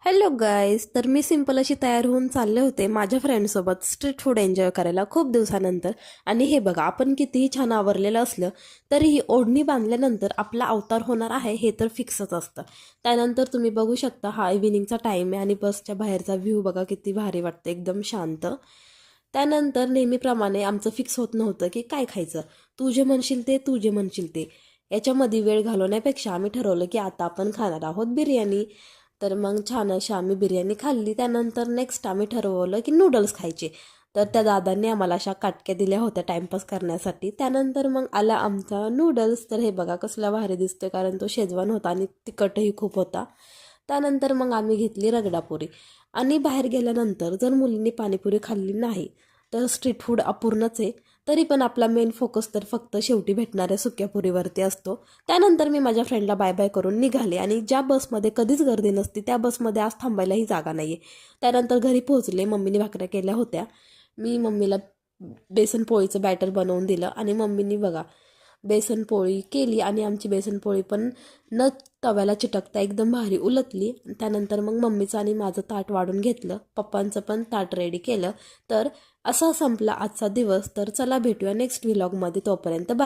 Hello guys, तर मी simple अशी तयार होऊन चालले होते माझ्या फ्रेंडसोबत स्ट्रीट फूड एन्जॉय करायला खूप दिवसानंतर. आणि हे बघा, आपण कितीही छान आवरलेलं असलं तरीही ओढणी बांधल्यानंतर आपला अवतार होणार आहे हे तर फिक्सच असतं. त्यानंतर तुम्ही बघू शकता, हा इव्हिनिंगचा टाईम आहे आणि बसच्या बाहेरचा व्ह्यू बघा किती भारी वाटतं, एकदम शांत. त्यानंतर नेहमीप्रमाणे आमचं फिक्स होत नव्हतं की काय खायचं. तू जे म्हणशील ते, तू जे म्हणशील ते, याच्यामध्ये वेळ घालवण्यापेक्षा आम्ही ठरवलं की आता आपण खाणार आहोत बिर्याणी. तर मग छान अशी आम्ही बिर्याणी खाल्ली. त्यानंतर नेक्स्ट आम्ही ठरवलं की नूडल्स खायचे. तर त्या दादांनी आम्हाला अशा काटक्या दिल्या होत्या टाईमपास करण्यासाठी. त्यानंतर मग आला आमचा नूडल्स. तर हे बघा कसला भारी दिसतोय, कारण तो शेजवान होता आणि तिखटही खूप होता. त्यानंतर मग आम्ही घेतली रगडापुरी. आणि बाहेर गेल्यानंतर जर मुलींनी पाणीपुरी खाल्ली नाही तर स्ट्रीट फूड अपूर्णच आहे. तरी पण आपला मेन फोकस तर फक्त शेवटी भेटणाऱ्या सुक्यापुरीवरती असतो. त्यानंतर मी माझ्या फ्रेंडला बाय बाय करून निघाले आणि ज्या बसमध्ये कधीच गर्दी नसती त्या बसमध्ये आज थांबायलाही जागा नाही आहे. त्यानंतर घरी पोहोचले. मम्मीने भाकऱ्या केल्या होत्या. मी मम्मीला बेसन पोळीचं बॅटर बनवून दिलं आणि मम्मीनी बघा बेसन पोळी केली आणि आमची बेसन पोळी पण न तव्याला चिटकता एकदम भारी उलटली. त्यानंतर मग मम्मीचं आणि माझं ताट वाढून घेतलं, पप्पांचं पण ताट रेडी केलं. तर असा संपला आजचा दिवस. तर चला भेटूया नेक्स्ट व्लॉगमध्ये. तोपर्यंत बाय.